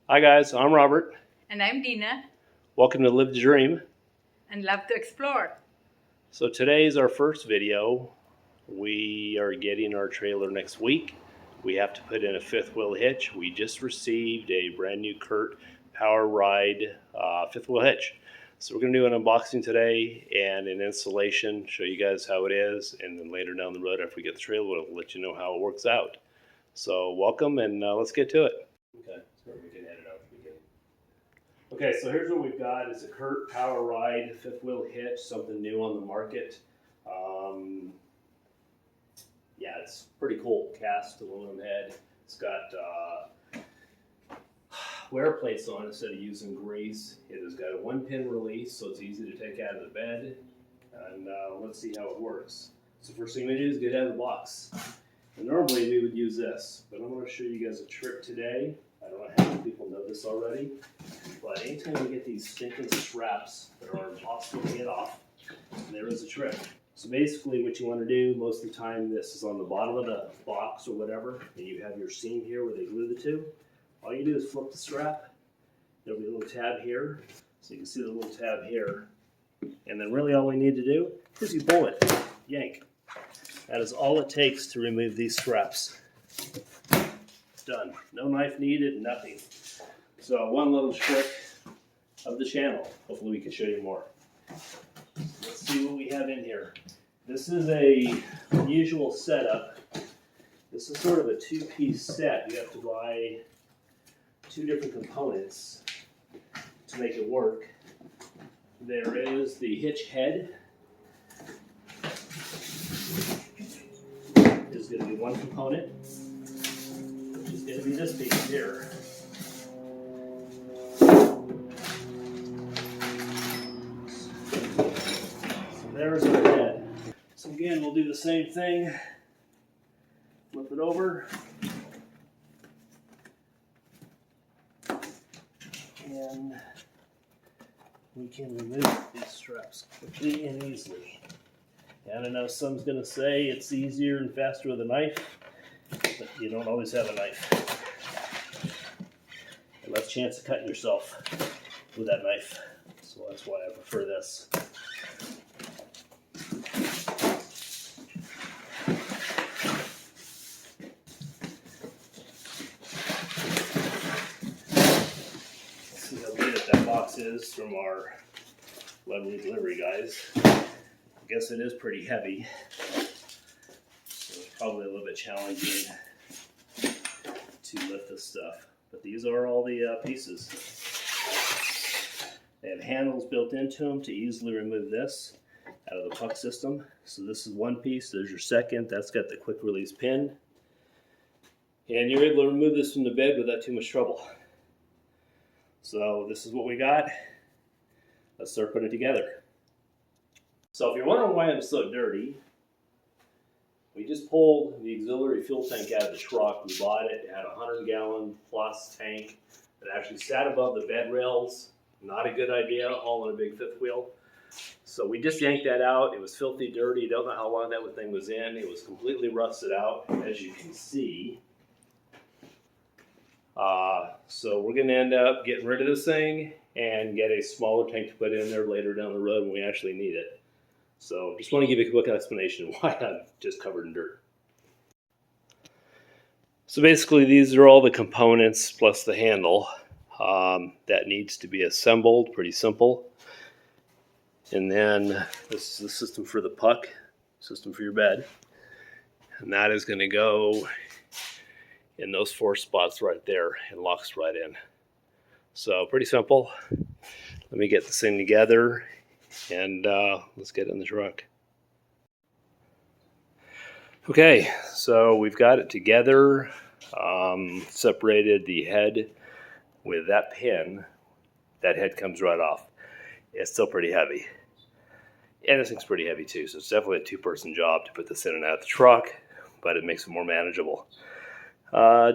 Hi guys, I'm Robert. And I'm Dina. Welcome to Live the Dream. And love to explore. So today's our first video. We are getting our trailer next week. We have to put in a fifth wheel hitch. We just received a brand new Curt PowerRide fifth wheel hitch. So we're going to do an unboxing today and an installation, show you guys how it is, and then later down the road after we get the trailer, we'll let you know how it works out. So welcome, and let's get to it. Okay, so we can edit out the beginning. Okay, so here's what we've got. It's a Curt PowerRide fifth wheel hitch, something new on the market. Yeah, it's pretty cool. Cast aluminum head. It's got wear plates on instead of using grease. It has got a 1-pin release, so it's easy to take out of the bed. And let's see how it works. So first thing we do is get out of the box. And normally we would use this, but I'm going to show you guys a trick today. I don't know how many people know this already, but anytime you get these stinking straps that are impossible to get off, there is a trick. So basically what you want to do, most of the time this is on the bottom of the box or whatever, and you have your seam here where they glue the two. All you do is flip the strap. There'll be a little tab here, so you can see the little tab here. And then really all we need to do is you pull it, yank. That is all it takes to remove these straps. It's done. No knife needed, nothing. So one little trick of the channel. Hopefully we can show you more. Let's see what we have in here. This is a unusual setup. This is sort of a two-piece set. You have to buy two different components to make it work. There is the hitch head. Is going to be one component, which is going to be this piece here. So there's our head. So again, we'll do the same thing. Flip it over. And we can remove these straps quickly and easily. And I know some's going to say it's easier and faster with a knife, but you don't always have a knife. And less chance of cutting yourself with that knife. So that's why I prefer this. Let's see how big that box is from our lovely delivery guys. I guess it is pretty heavy, so it's probably a little bit challenging to lift this stuff. But these are all the pieces. They have handles built into them to easily remove this out of the puck system. So this is one piece, there's your second, that's got the quick release pin. And you're able to remove this from the bed without too much trouble. So this is what we got. Let's start putting it together. So if you're wondering why I'm so dirty, we just pulled the auxiliary fuel tank out of the truck. We bought it. It had a 100-gallon plus tank that actually sat above the bed rails. Not a good idea, all on a big fifth wheel. So we just yanked that out. It was filthy dirty. Don't know how long that thing was in. It was completely rusted out, as you can see. So we're going to end up getting rid of this thing and get a smaller tank to put in there later down the road when we actually need it. So just want to give you a quick explanation of why I'm just covered in dirt. So basically these are all the components plus the handle that needs to be assembled, pretty simple. And then this is the system for the puck, system for your bed. And that is going to go in those 4 spots right there and locks right in. So pretty simple. Let me get this thing together. And let's get in the truck. Okay, so we've got it together. Separated the head with that pin. That head comes right off. It's still pretty heavy. And this thing's pretty heavy too, so it's definitely a 2-person job to put this in and out of the truck, but it makes it more manageable.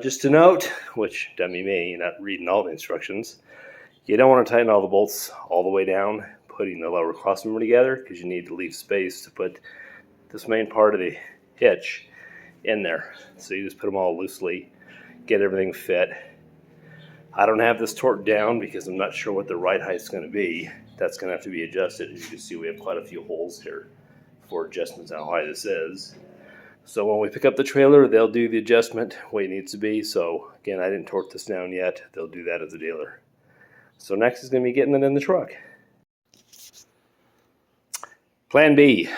Just a note, which dummy me, you're not reading all the instructions, you don't want to tighten all the bolts all the way down, putting the lower crossmember together, because you need to leave space to put this main part of the hitch in there. So you just put them all loosely, get everything fit. I don't have this torqued down because I'm not sure what the ride height's going to be. That's going to have to be adjusted. As you can see, we have quite a few holes here for adjustments on how high this is. So when we pick up the trailer, they'll do the adjustment where it needs to be. So again, I didn't torque this down yet. They'll do that at the dealer. So next is going to be getting it in the truck. Plan B.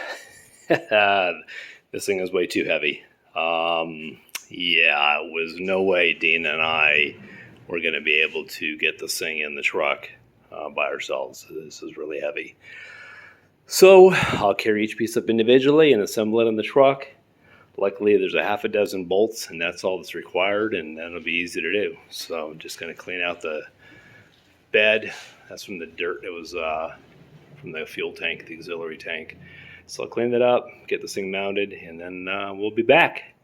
This thing is way too heavy. Yeah, it was no way Dean and I were going to be able to get this thing in the truck by ourselves. This is really heavy. So I'll carry each piece up individually and assemble it in the truck. Luckily, there's a half a dozen bolts, and that's all that's required, and that'll be easy to do. So I'm just going to clean out the bed. That's from the dirt. It was from the fuel tank, the auxiliary tank. So I'll clean that up, get this thing mounted, and then we'll be back.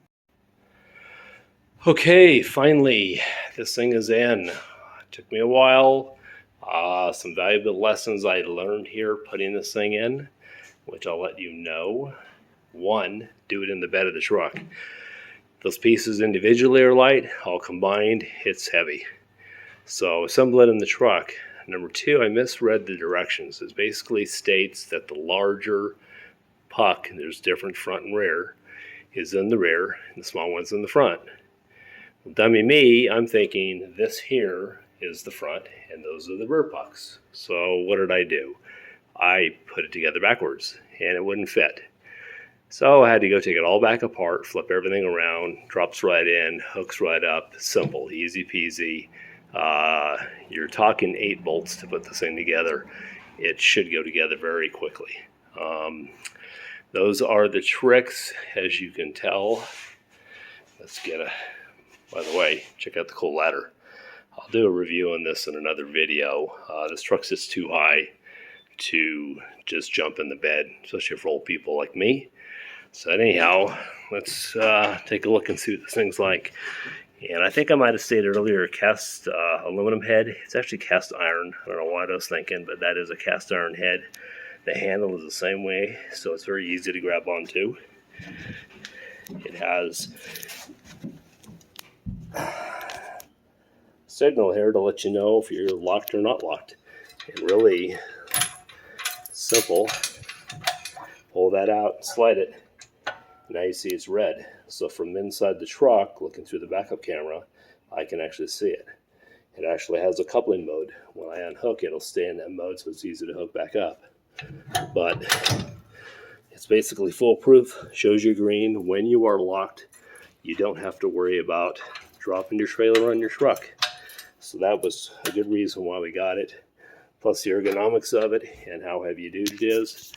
Okay, finally, this thing is in. It took me a while. Some valuable lessons I learned here putting this thing in, which I'll let you know. One, do it in the bed of the truck. Those pieces individually are light, all combined, it's heavy. So assemble it in the truck. Number two, I misread the directions. It basically states that the larger puck, and there's different front and rear, is in the rear, and the small one's in the front. Well, dummy me, I'm thinking this here is the front, and those are the rear pucks. So what did I do? I put it together backwards, and it wouldn't fit. So I had to go take it all back apart, flip everything around, drops right in, hooks right up, simple, easy peasy. You're talking 8 bolts to put this thing together. It should go together very quickly. Those are the tricks, as you can tell. Let's get a, by the way, check out the cool ladder. I'll do a review on this in another video. This truck's just too high to just jump in the bed, especially for old people like me. So anyhow, let's take a look and see what this thing's like. And I think I might have stated earlier, cast aluminum head. It's actually cast iron. I don't know what I was thinking, but that is a cast iron head. The handle is the same way, so it's very easy to grab onto. It has signal here to let you know if you're locked or not locked. And really simple. Pull that out, slide it. Now you see it's red. So from inside the truck, looking through the backup camera, I can actually see it. It actually has a coupling mode. When I unhook it, it'll stay in that mode, so it's easy to hook back up. But it's basically foolproof. Shows you green. When you are locked, you don't have to worry about dropping your trailer on your truck. So that was a good reason why we got it. Plus the ergonomics of it and how heavy duty it is.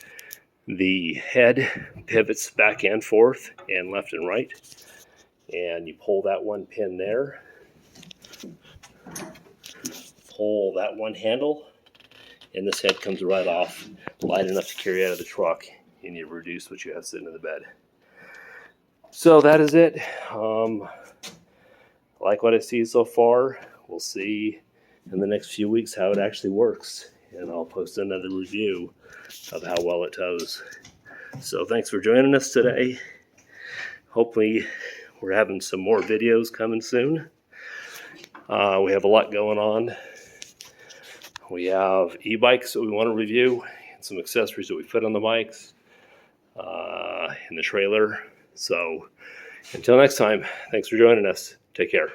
The head pivots back and forth and left and right. And you pull that one pin there. Pull that one handle. And this head comes right off, light enough to carry out of the truck. And you reduce what you have sitting in the bed. So that is it. Like what I see so far. We'll see in the next few weeks how it actually works. And I'll post another review of how well it tows. So thanks for joining us today. Hopefully we're having some more videos coming soon. We have a lot going on. We have e-bikes that we want to review and some accessories that we put on the bikes in the trailer. So until next time, thanks for joining us. Take care.